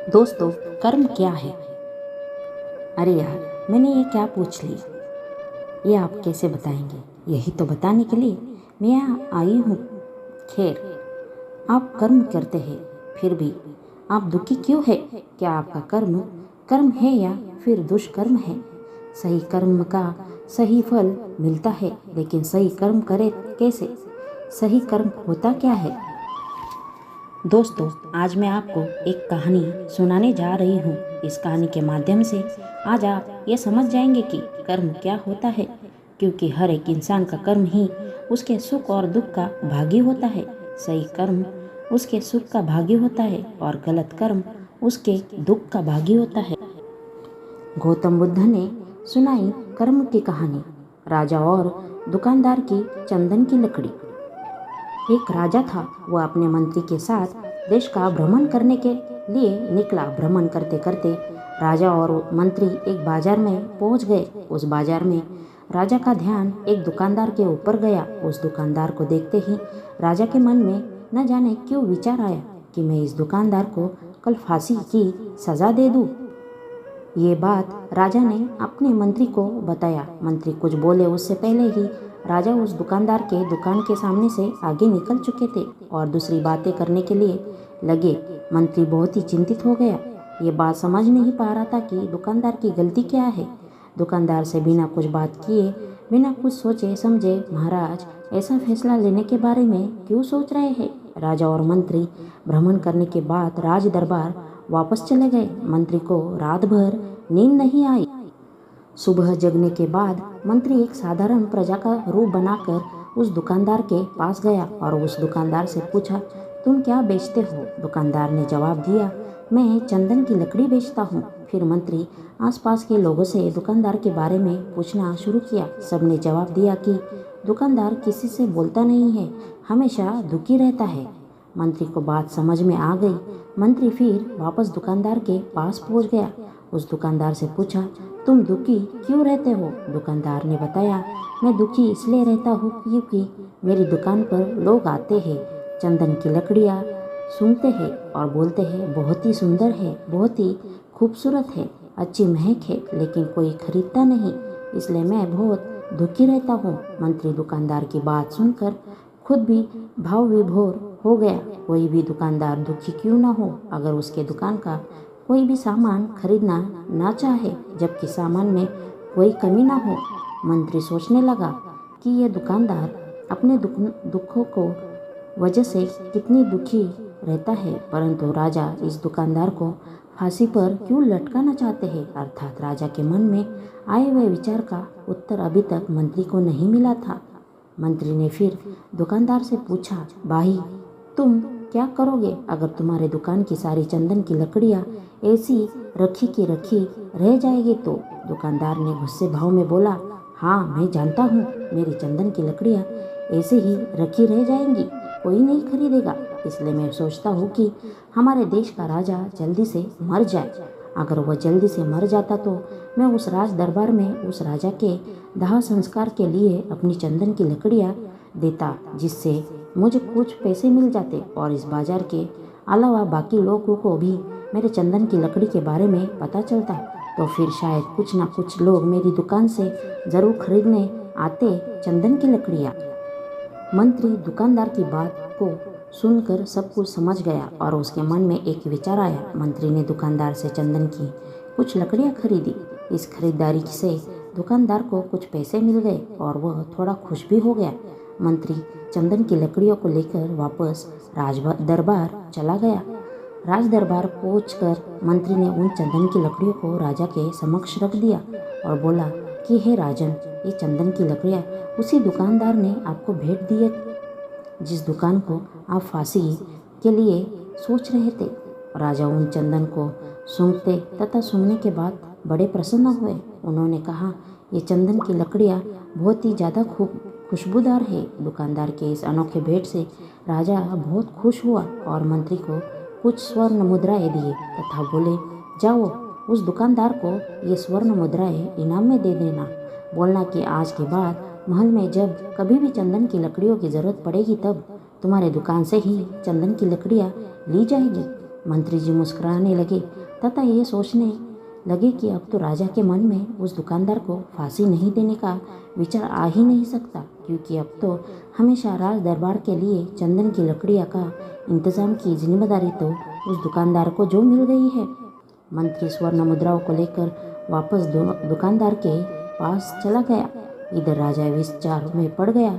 दोस्तों, कर्म क्या है? अरे यार, मैंने ये क्या पूछ लिया? ये आप कैसे बताएंगे? यही तो बताने के लिए मैं यहाँ आई हूँ। खैर, आप कर्म करते हैं, फिर भी आप दुखी क्यों है? क्या आपका कर्म कर्म है या फिर दुष्कर्म है? सही कर्म का सही फल मिलता है, लेकिन सही कर्म करे कैसे? सही कर्म होता क्या है? दोस्तों, आज मैं आपको एक कहानी सुनाने जा रही हूँ। इस कहानी के माध्यम से आज आप ये समझ जाएंगे कि कर्म क्या होता है, क्योंकि हर एक इंसान का कर्म ही उसके सुख और दुख का भागी होता है। सही कर्म उसके सुख का भागी होता है और गलत कर्म उसके दुख का भागी होता है। गौतम बुद्ध ने सुनाई कर्म की कहानी, राजा और दुकानदार की चंदन की लकड़ी। एक राजा था। वह अपने मंत्री के साथ देश का भ्रमण करने के लिए निकला। भ्रमण करते करते राजा और मंत्री एक बाजार में पहुंच गए। उस बाजार में राजा का ध्यान एक दुकानदार के ऊपर गया। उस दुकानदार को देखते ही राजा के मन में न जाने क्यों विचार आया कि मैं इस दुकानदार को कल फांसी की सजा दे दूं। ये बात राजा ने अपने मंत्री को बताया। मंत्री कुछ बोले उससे पहले ही राजा उस दुकानदार के दुकान के सामने से आगे निकल चुके थे और दूसरी बातें करने के लिए लगे। मंत्री बहुत ही चिंतित हो गया। ये बात समझ नहीं पा रहा था कि दुकानदार की गलती क्या है। दुकानदार से बिना कुछ बात किए, बिना कुछ सोचे समझे, महाराज ऐसा फैसला लेने के बारे में क्यों सोच रहे हैं? राजा और मंत्री भ्रमण करने के बाद राज दरबार वापस चले गए। मंत्री को रात भर नींद नहीं आई। सुबह जगने के बाद मंत्री एक साधारण प्रजा का रूप बनाकर उस दुकानदार के पास गया और उस दुकानदार से पूछा, तुम क्या बेचते हो? दुकानदार ने जवाब दिया, मैं चंदन की लकड़ी बेचता हूँ। फिर मंत्री आसपास के लोगों से दुकानदार के बारे में पूछना शुरू किया। सबने जवाब दिया कि दुकानदार किसी से बोलता नहीं है, हमेशा दुखी रहता है। मंत्री को बात समझ में आ गई। मंत्री फिर वापस दुकानदार के पास पहुंच गया। उस दुकानदार से पूछा, तुम दुखी क्यों रहते हो? दुकानदार ने बताया, मैं दुखी इसलिए रहता हूँ क्योंकि मेरी दुकान पर लोग आते हैं, चंदन की लकड़ियाँ सूंघते हैं और बोलते हैं बहुत ही सुंदर है, बहुत ही खूबसूरत है, अच्छी महक है, लेकिन कोई खरीदता नहीं, इसलिए मैं बहुत दुखी रहता हूँ। मंत्री दुकानदार की बात सुनकर खुद भी भाव विभोर हो गया। कोई भी दुकानदार दुखी क्यों ना हो अगर उसके दुकान का कोई भी सामान खरीदना ना चाहे, जबकि सामान में कोई कमी ना हो। मंत्री सोचने लगा कि यह दुकानदार अपने दुखों को वजह से कितनी दुखी रहता है, परंतु राजा इस दुकानदार को फांसी पर क्यों लटकाना चाहते हैं? अर्थात राजा के मन में आए हुए विचार का उत्तर अभी तक मंत्री को नहीं मिला था। मंत्री ने फिर दुकानदार से पूछा, भाई तुम क्या करोगे अगर तुम्हारे दुकान की सारी चंदन की लकड़ियाँ ऐसी रखी की रखी रह जाएगी तो? दुकानदार ने गुस्से भाव में बोला, हाँ मैं जानता हूँ, मेरी चंदन की लकड़ियाँ ऐसे ही रखी रह जाएंगी, कोई नहीं खरीदेगा, इसलिए मैं सोचता हूँ कि हमारे देश का राजा जल्दी से मर जाए। अगर वह जल्दी से मर जाता तो मैं उस राज दरबार में उस राजा के दाह संस्कार के लिए अपनी चंदन की लकड़ियाँ देता, जिससे मुझे कुछ पैसे मिल जाते और इस बाजार के अलावा बाकी लोगों को भी मेरे चंदन की लकड़ी के बारे में पता चलता, तो फिर शायद कुछ ना कुछ लोग मेरी दुकान से ज़रूर खरीदने आते चंदन की लकड़ियाँ। मंत्री दुकानदार की बात को सुनकर सब कुछ समझ गया और उसके मन में एक विचार आया। मंत्री ने दुकानदार से चंदन की कुछ लकड़ियाँ खरीदी। इस खरीदारी से दुकानदार को कुछ पैसे मिल गए और वह थोड़ा खुश भी हो गया। मंत्री चंदन की लकड़ियों को लेकर वापस राज दरबार चला गया। राज दरबार पहुंचकर मंत्री ने उन चंदन की लकड़ियों को राजा के समक्ष रख दिया और बोला कि हे राजन, ये चंदन की लकड़ियाँ उसी दुकानदार ने आपको भेंट दी है जिस दुकान को आप फांसी के लिए सोच रहे थे। राजा उन चंदन को सूंघते तथा सूंघने के बाद बड़े प्रसन्न हुए। उन्होंने कहा, ये चंदन की लकड़ियाँ बहुत ही ज़्यादा खुशबूदार है। दुकानदार के इस अनोखे भेंट से राजा बहुत खुश हुआ और मंत्री को कुछ स्वर्ण मुद्राएं दिए तथा बोले, जाओ उस दुकानदार को ये स्वर्ण मुद्राएं इनाम में दे देना। बोलना कि आज के बाद महल में जब कभी भी चंदन की लकड़ियों की ज़रूरत पड़ेगी तब तुम्हारे दुकान से ही चंदन की लकड़ियाँ ली जाएगी। मंत्री जी मुस्कुराने लगे तथा ये सोचने लगे कि अब तो राजा के मन में उस दुकानदार को फांसी नहीं देने का विचार आ ही नहीं सकता, क्योंकि अब तो हमेशा राज दरबार के लिए चंदन की लकड़ियाँ का इंतजाम की जिम्मेदारी तो उस दुकानदार को जो मिल गई है। मंत्री स्वर्ण मुद्राओं को लेकर वापस दुकानदार के पास चला गया। इधर राजा विचार में पड़ गया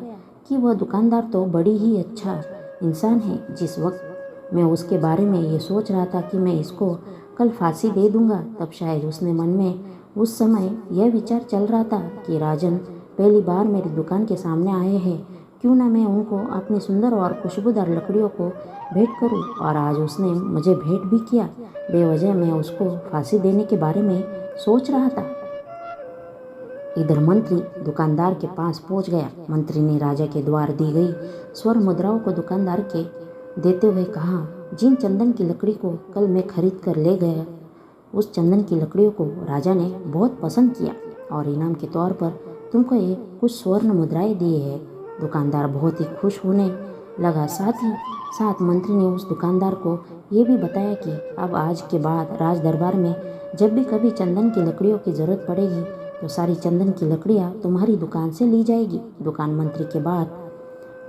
कि वह दुकानदार तो बड़ी ही अच्छा इंसान है। जिस वक्त मैं उसके बारे में ये सोच रहा था कि मैं इसको कल फांसी दे दूंगा, तब शायद उसने मन में उस समय यह विचार चल रहा था कि राजन पहली बार मेरी दुकान के सामने आए हैं, क्यों ना मैं उनको अपनी सुंदर और खुशबूदार लकड़ियों को भेंट करूं। और आज उसने मुझे भेंट भी किया। बेवजह मैं उसको फांसी देने के बारे में सोच रहा था। इधर मंत्री दुकानदार के पास पहुंच गया। मंत्री ने राजा के द्वार दी गई स्वर्ण मुद्राओं को दुकानदार के देते हुए कहा, जिन चंदन की लकड़ी को कल मैं खरीद कर ले गया, उस चंदन की लकड़ियों को राजा ने बहुत पसंद किया और इनाम के तौर पर तुमको ये कुछ स्वर्ण मुद्राएं दिए हैं। दुकानदार बहुत ही खुश होने लगा। साथ ही साथ मंत्री ने उस दुकानदार को ये भी बताया कि अब आज के बाद राज दरबार में जब भी कभी चंदन की लकड़ियों की ज़रूरत पड़ेगी तो सारी चंदन की लकड़ियाँ तुम्हारी दुकान से ली जाएगी।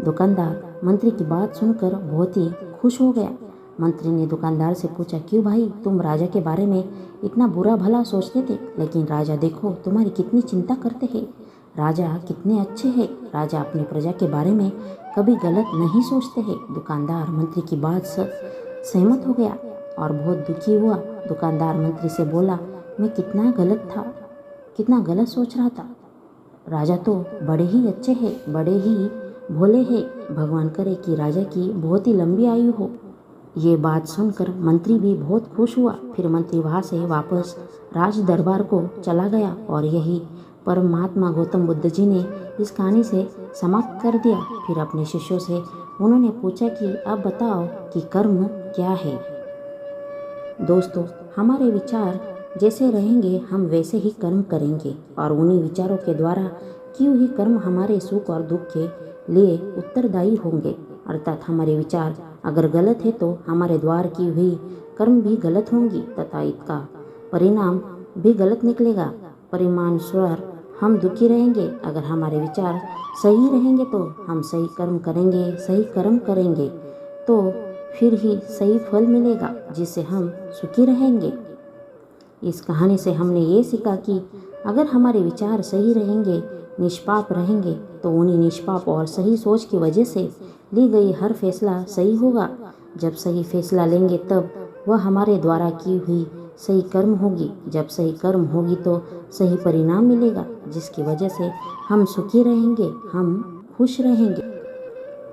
दुकानदार मंत्री की बात सुनकर बहुत ही खुश हो गया। मंत्री ने दुकानदार से पूछा, क्यों भाई, तुम राजा के बारे में इतना बुरा भला सोचते थे, लेकिन राजा देखो तुम्हारी कितनी चिंता करते हैं। राजा कितने अच्छे हैं। राजा अपनी प्रजा के बारे में कभी गलत नहीं सोचते हैं। दुकानदार मंत्री की बात से सहमत हो गया और बहुत दुखी हुआ। दुकानदार मंत्री से बोला, मैं कितना गलत सोच रहा था। राजा तो बड़े ही अच्छे हैं, बड़े ही भोले हैं। भगवान करे कि राजा की बहुत ही लंबी आयु हो। ये बात सुनकर मंत्री भी बहुत खुश हुआ। फिर मंत्री वहाँ से वापस राज दरबार को चला गया और यही परमात्मा गौतम बुद्ध जी ने इस कहानी से समाप्त कर दिया। फिर अपने शिष्यों से उन्होंने पूछा कि अब बताओ कि कर्म क्या है। दोस्तों, हमारे विचार जैसे रहेंगे हम वैसे ही कर्म करेंगे और उन्हीं विचारों के द्वारा किए हुए कर्म हमारे सुख और दुख के लिए उत्तरदायी होंगे। अर्थात हमारे विचार अगर गलत है तो हमारे द्वारा की हुई कर्म भी गलत होंगी तथा इसका परिणाम भी गलत निकलेगा। परिणामस्वरूप हम दुखी रहेंगे। अगर हमारे विचार सही रहेंगे तो हम सही कर्म करेंगे तो फिर ही सही फल मिलेगा, जिससे हम सुखी रहेंगे। इस कहानी से हमने ये सीखा कि अगर हमारे विचार सही रहेंगे, निष्पाप रहेंगे, तो उन्हीं निष्पाप और सही सोच की वजह से ली गई हर फैसला सही होगा। जब सही फैसला लेंगे तब वह हमारे द्वारा की हुई सही कर्म होगी। जब सही कर्म होगी तो सही परिणाम मिलेगा, जिसकी वजह से हम सुखी रहेंगे, हम खुश रहेंगे।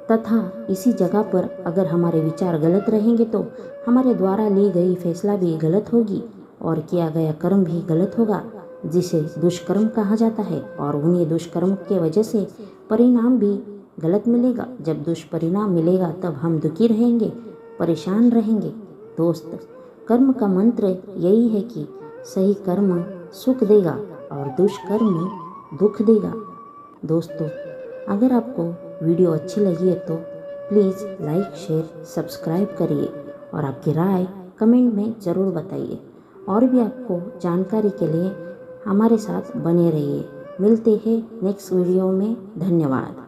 तथा इसी जगह पर अगर हमारे विचार गलत रहेंगे तो हमारे द्वारा ली गई फैसला भी गलत होगी और किया गया कर्म भी गलत होगा, जिसे दुष्कर्म कहा जाता है। और उन्हीं दुष्कर्म के वजह से परिणाम भी गलत मिलेगा। जब दुष्परिणाम मिलेगा तब हम दुखी रहेंगे, परेशान रहेंगे। दोस्त, कर्म का मंत्र यही है कि सही कर्म सुख देगा और दुष्कर्म दुख देगा। दोस्तों, अगर आपको वीडियो अच्छी लगी है तो प्लीज़ लाइक, शेयर, सब्सक्राइब करिए और आपकी राय कमेंट में ज़रूर बताइए। और भी आपको जानकारी के लिए हमारे साथ बने रहिए। मिलते हैं नेक्स्ट वीडियो में। धन्यवाद।